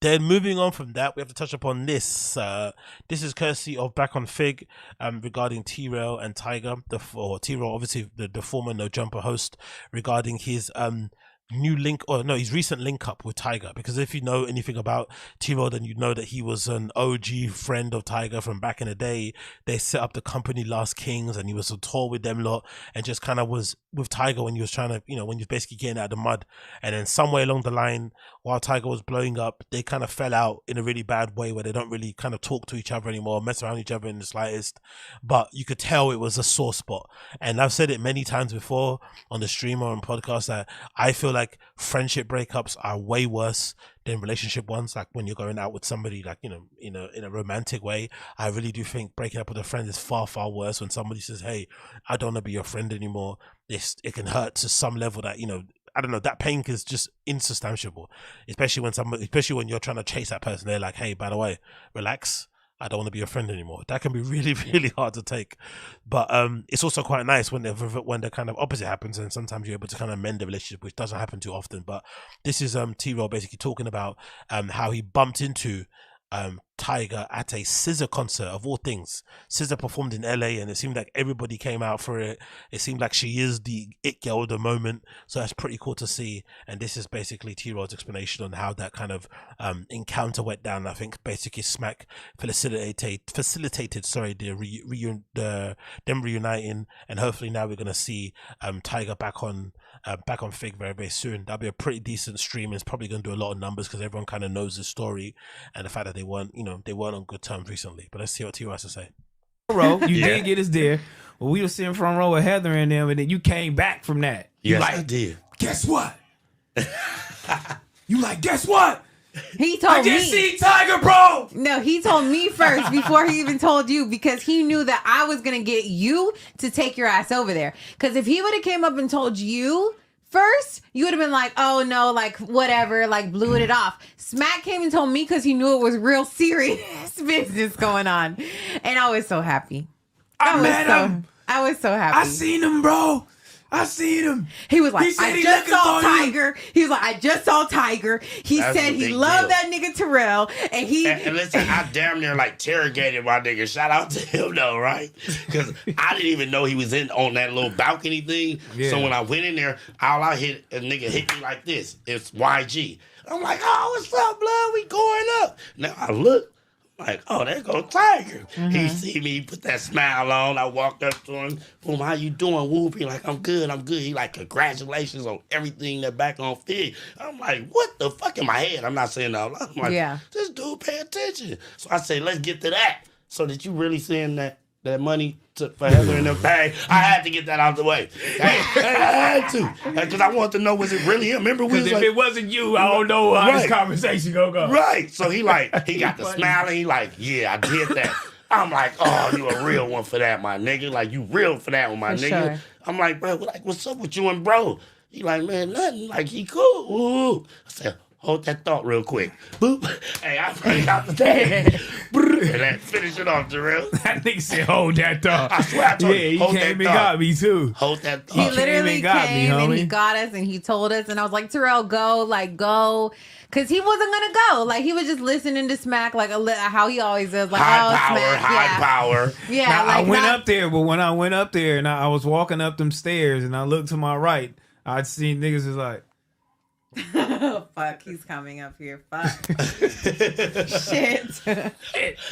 Then moving on from that, we have to touch upon this. This is courtesy of Back on Fig, regarding T-Rell and Tyga. T-Rell, obviously the former No Jumper host, regarding his his recent link up with Tyga. Because if you know anything about T-Rell, then you know that he was an OG friend of Tyga from back in the day. They set up the company Last Kings, and he was on tour with them lot, and just kind of was with Tyga when he was trying to, when he was basically getting out of the mud. And then somewhere along the line, while Tyga was blowing up, they kind of fell out in a really bad way, where they don't really kind of talk to each other anymore, mess around each other in the slightest. But you could tell it was a sore spot. And I've said it many times before on the stream or on podcasts that I feel like friendship breakups are way worse than relationship ones. Like when you're going out with somebody, like, in a romantic way, I really do think breaking up with a friend is far, far worse. When somebody says, hey, I don't want to be your friend anymore, it can hurt to some level that, I don't know, that pain is just insubstantiable, especially when you're trying to chase that person. They're like, hey, by the way, relax, I don't want to be your friend anymore. That can be really, really hard to take. But it's also quite nice when the kind of opposite happens, and sometimes you're able to kind of mend the relationship, which doesn't happen too often. But this is T-Rell basically talking about how he bumped into Tyga at a SZA concert, of all things. SZA performed in LA, and it seemed like everybody came out for it. It seemed like she is the it girl of the moment, so that's pretty cool to see. And this is basically T-Rell's explanation on how that kind of encounter went down. I think basically SMACC facilitated them reuniting, and hopefully now we're gonna see Tyga back on FIGG very, very soon. That'll be a pretty decent stream. It's probably going to do a lot of numbers because everyone kind of knows the story and the fact that they weren't on good terms recently. But let's see what T-Rell has to say. You did get us there. Well, we were sitting front row with Heather and them, and then you came back from that. Yes, I did. Guess what? You like, guess what? He told me. I just see Tyga, bro. No, he told me first before he even told you, because he knew that I was going to get you to take your ass over there. Because if he would have came up and told you first, you would have been like, oh no, like whatever, like blew it off. SMACC came and told me because he knew it was real serious business going on. And I was so happy. I was so happy. I seen him, bro. I seen him. He was like, I just saw Tiger. He was like, I just saw Tiger. He said he loved that nigga T-Rell. And listen, I damn near like interrogated my nigga. Shout out to him though, right? Because I didn't even know he was on that little balcony thing. Yeah. So when I went in there, all I hit, a nigga hit me like this. It's YG. I'm like, oh, what's up, blood? We going up. Now I look. Like, oh, there goes Tiger. He see me, he put that smile on. I walked up to him. Boom, how you doing? Whoop. He like, I'm good. He like, congratulations on everything that back on FIGG. I'm like, what the fuck in my head? I'm not saying that. I'm like, this dude pay attention. So I say, let's get to that. So that you really seeing that money for Heather in the bag? I had to get that out the way. I had to. Because I wanted to know, was it really him? Remember, if it wasn't you, I don't know how this conversation gonna go. Right. So he got the smile, and he like, yeah, I did that. I'm like, oh, you a real one for that, my nigga. Like, you real for that one, my nigga. Sure. I'm like, bro, like, what's up with you and bro? He like, man, nothing. Like, he cool. Ooh. I said, hold that thought real quick. Boop. Hey, I bring out the thing. And then finish it off, T-Rell. That nigga said, hold that thought. I swear I told you, he came and got me too. Hold that thought. He literally came and he got us and he told us. And I was like, T-Rell, go. Because he wasn't going to go. Like, he was just listening to SMACC, like how he always does. Like, high power. Yeah. Now, I went up there, but when I went up there and I was walking up them stairs and I looked to my right, I'd seen niggas was like, fuck, he's coming up here. Fuck. Shit.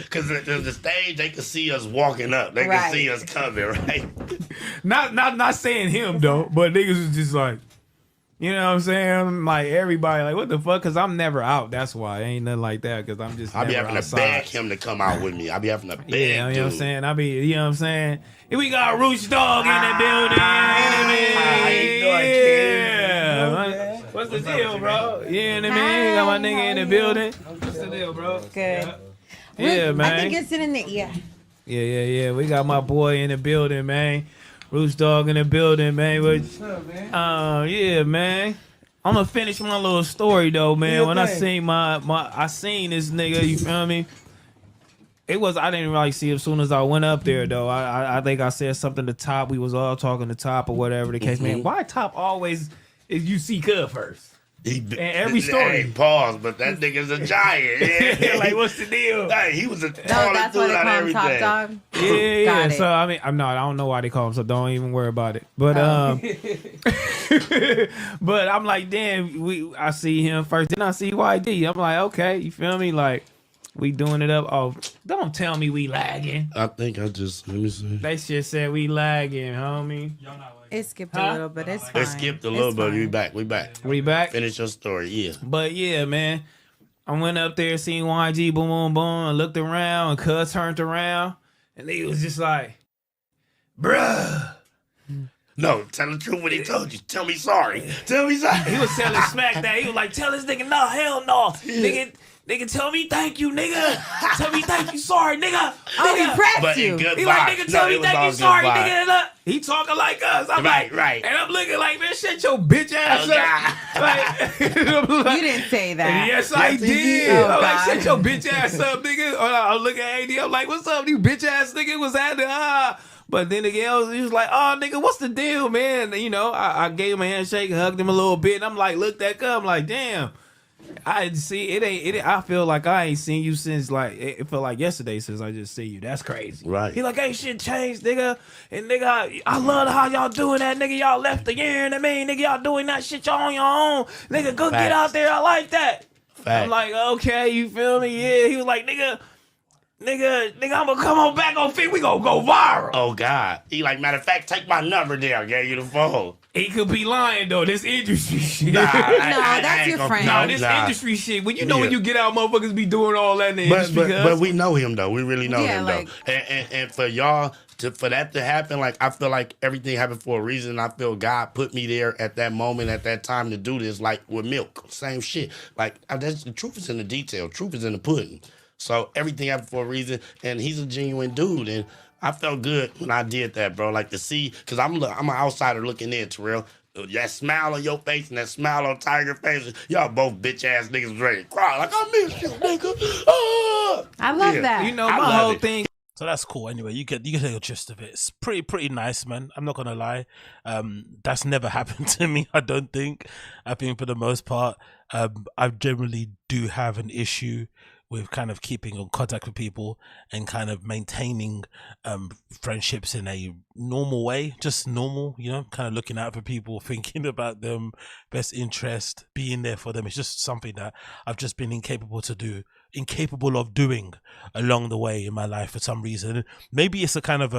Because the stage, they could see us walking up. They could see us coming, right? Not saying him, though, but niggas was just like, you know what I'm saying? Like, everybody, like, what the fuck? Because I'm never out. That's why. Ain't nothing like that, because I'm just I be having to beg him to come out with me. I be having to beg you know what I'm saying? You know what I'm saying? Here we got Roosh Dog in the building. How you doing, kid? What's the deal, bro? You know what I mean? Got my nigga in the building. What's the deal, bro? Good. Yeah, man. I think it's in there. Yeah. Yeah. We got my boy in the building, man. Roosh Dog in the building, man. What's up, man? Yeah, man. I'm gonna finish my little story though, man. When I seen I seen this nigga, you feel me? I didn't really see it as soon as I went up there though. I think I said something to Top. We was all talking to Top or whatever the case, man. Why Top always is you see Cub first? in every story. Hey, pause, but that nigga's a giant. Yeah. Like, what's the deal? Hey, he was a No, taller that's dude why they out of call him Top everything. Dog. Yeah. Got it. So I mean, I don't know why they call him. So don't even worry about it. But but I'm like, damn. I see him first, then I see YD. I'm like, okay, you feel me? Like, we doing it up. Oh, don't tell me we lagging. I think I just let me see. They just said we lagging, homie. It skipped a little, but it's fine. It skipped a little bit. We back. We back. We back. Finish your story. Yeah. But yeah, man. I went up there, seen YG, boom, boom, boom, and looked around, and Cuz turned around, and he was just like, bruh. No, tell the truth what he told you. Tell me sorry. Tell me sorry. He was telling SMACC that. He was like, tell this nigga, no, hell no. Nigga, tell me thank you, nigga. Tell me thank you, sorry, nigga. Oh, he pressed But you. in good He like, vibe. nigga, tell me it was thank all you, good sorry, vibe. nigga. He talking like us. I'm Right, like, right. And I'm looking like, man, shut your bitch ass Oh, up. Like, You didn't say that. Yes, I Yes, he did. did. Oh, I'm like, God. shut your bitch ass up, nigga. I'm looking at AD. I'm like, what's up, you bitch ass nigga? What's happening? But then again, he was like, oh, nigga, what's the deal, man? And, you know, I gave him a handshake, hugged him a little bit. And I'm like, look that up. I'm like, damn. I see it. I feel like I ain't seen you since like it felt like yesterday since I just see you. That's crazy. Right. He like, ain't shit changed, nigga. And nigga, I love how y'all doing that, nigga. Y'all left the year, and I mean, nigga, y'all doing that shit y'all on your own. Nigga, go get Facts. out there. I like that. Facts. I'm like, okay, you feel me? Yeah. He was like, nigga, I'm gonna come on back on FIGG. We gonna go viral. Oh God. He like, matter of fact, take my number down. Gave you the phone. He could be lying though. This industry shit. Nah, that's ain't your gonna- friend. Nah, this nah. industry shit. When you know when Yeah. you get out, motherfuckers be doing all that in the industry. But we know him though. We really know Yeah, him like- though. And for y'all for that to happen, like I feel like everything happened for a reason. I feel God put me there at that moment, at that time to do this. Like with milk, same shit. Like that's, the truth is in the detail. Truth is in the pudding. So everything happened for a reason, and he's a genuine dude. And I felt good when I did that, bro. Like to see, cause I'm an outsider looking in, T-Rell. That smile on your face and that smile on Tyga's face, y'all both bitch ass niggas was ready to cry. Like, I miss you, nigga. Ah! I love Yeah. that. You know, I my love whole it. thing. So that's cool. Anyway, you get the gist of it. It's pretty nice, man. I'm not gonna lie. That's never happened to me. I don't think. I think for the most part, I generally do have an issue with kind of keeping in contact with people and kind of maintaining friendships in a normal way, just normal, you know, kind of looking out for people, thinking about them, best interest, being there for them. It's just something that I've just been incapable of doing along the way in my life for some reason. Maybe it's a kind of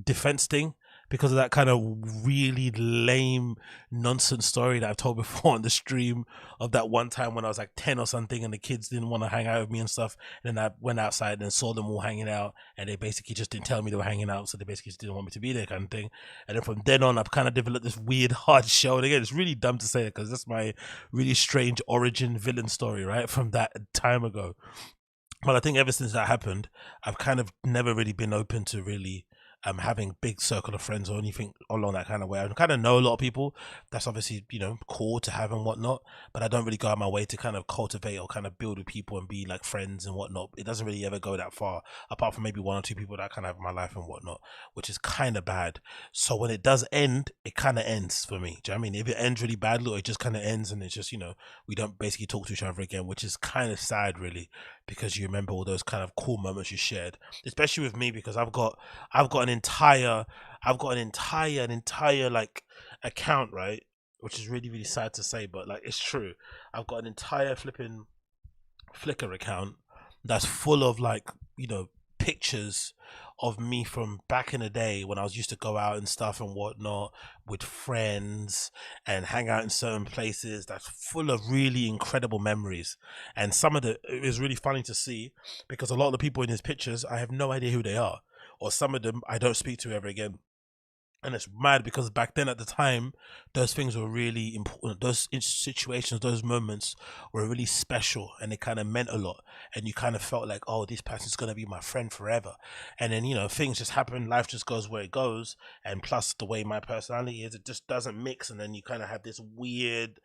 defense thing because of that kind of really lame nonsense story that I've told before on the stream of that one time when I was like 10 or something and the kids didn't want to hang out with me and stuff. And then I went outside and saw them all hanging out and they basically just didn't tell me they were hanging out. So they basically just didn't want me to be there kind of thing. And then from then on, I've kind of developed this weird hard shell. And again, it's really dumb to say it because that's my really strange origin villain story, right? From that time ago. But I think ever since that happened, I've kind of never really been open to really having big circle of friends or anything along that kind of way. I kind of know a lot of people. That's obviously, you know, cool to have and whatnot, but I don't really go out my way to kind of cultivate or kind of build with people and be like friends and whatnot. It doesn't really ever go that far, apart from maybe one or two people that I kind of have in my life and whatnot, which is kind of bad. So when it does end, it kind of ends for me. Do you know what I mean? If it ends really badly or it just kind of ends and it's just, you know, we don't basically talk to each other again, which is kind of sad really, because you remember all those kind of cool moments you shared, especially with me, because I've got an entire like account, right, which is really sad to say, but like it's true. I've got an entire flipping Flickr account that's full of like, you know, pictures of me from back in the day when I was used to go out and stuff and whatnot with friends and hang out in certain places. That's full of really incredible memories. And some of it is really funny to see because a lot of the people in his pictures, I have no idea who they are, or some of them I don't speak to ever again. And it's mad because back then at the time, those things were really important. Those situations, those moments were really special and it kind of meant a lot. And you kind of felt like, oh, this person's going to be my friend forever. And then, you know, things just happen. Life just goes where it goes. And plus the way my personality is, it just doesn't mix. And then you kind of have this weird,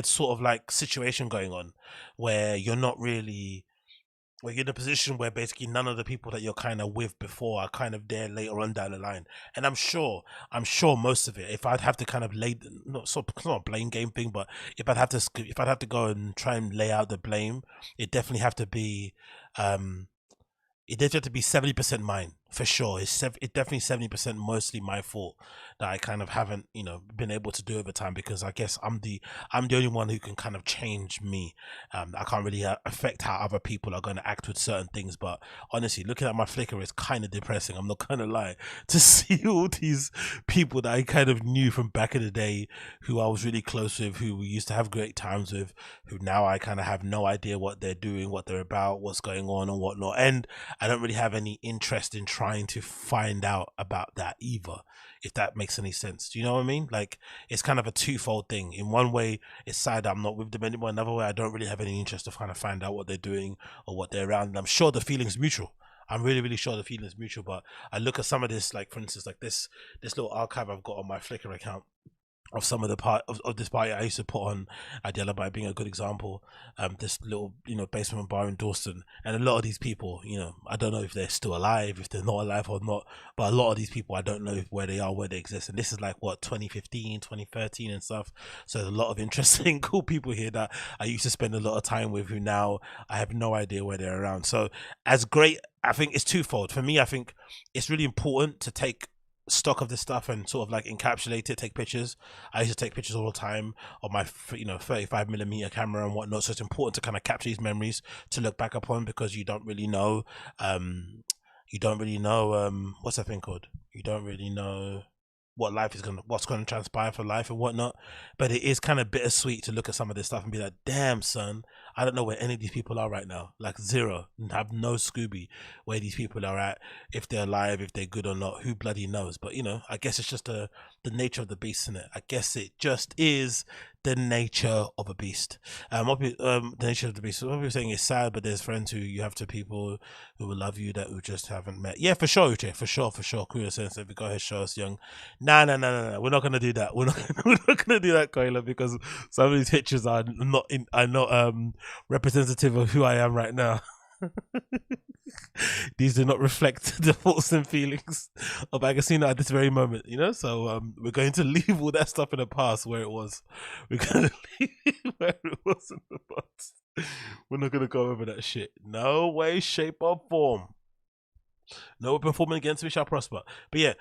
sort of like situation going on where you're not really where you're in a position where basically none of the people that you're kind of with before are kind of there later on down the line. And I'm sure most of it, if I'd have to kind of lay, it's not a blame game thing, but if I'd have to go and try and lay out the blame, it definitely have to be, it definitely have to be 70% mine for sure. It's definitely 70% mostly my fault that I kind of haven't, been able to do over time, because I guess I'm the only one who can kind of change me. I can't really affect how other people are going to act with certain things. But honestly, looking at my Flickr is kind of depressing. I'm not gonna lie, to see all these people that I kind of knew from back in the day, who I was really close with, who we used to have great times with, who now I kind of have no idea what they're doing, what they're about, what's going on and whatnot. And I don't really have any interest in trying to find out about that either, if that makes any sense. Do you know what I mean? Like, it's kind of a twofold thing. In one way, it's sad I'm not with them anymore. Another way, I don't really have any interest to kind of find out what they're doing or what they're around. And I'm sure the feeling's mutual. I'm really, really sure the feeling's mutual. But I look at some of this, like for instance, like this little archive I've got on my Flickr account of some of the part of this party I used to put on Adela, by being a good example. This little basement bar in Dawson, and a lot of these people, I don't know if they're still alive, if they're not alive or not, but a lot of these people I don't know where they are, where they exist. And this is like what, 2015, 2013 and stuff. So there's a lot of interesting cool people here that I used to spend a lot of time with, who now I have no idea where they're around. So as great, I think it's twofold for me. I think it's really important to take stock of this stuff and sort of like encapsulate it, take pictures. I used to take pictures all the time on my 35mm camera and whatnot. So it's important to kind of capture these memories to look back upon, because you don't really know what's that thing called, you don't really know what's gonna transpire for life and whatnot. But it is kind of bittersweet to look at some of this stuff and be like, damn son, I don't know where any of these people are right now. Like zero, have no Scooby where these people are at, if they're alive, if they're good or not, who bloody knows. But I guess it's just the nature of the beast, isn't it? I guess it just is the nature of a beast. The nature of the beast. What we're saying is sad, but there's friends who you have to people who will love you that we just haven't met. Yeah, for sure, Uche, for sure. Kuya says, if you go ahead, show us young. No. We're not gonna do that. We're not gonna do that, Koila, because some of these pictures are not representative of who I am right now. These do not reflect the thoughts and feelings of Agostinho at this very moment, so we're going to leave all that stuff in the past where it was. We're going to leave it where it was in the past. We're not going to go over that shit. No way, shape or form. No weapon forming against me shall prosper. But yeah,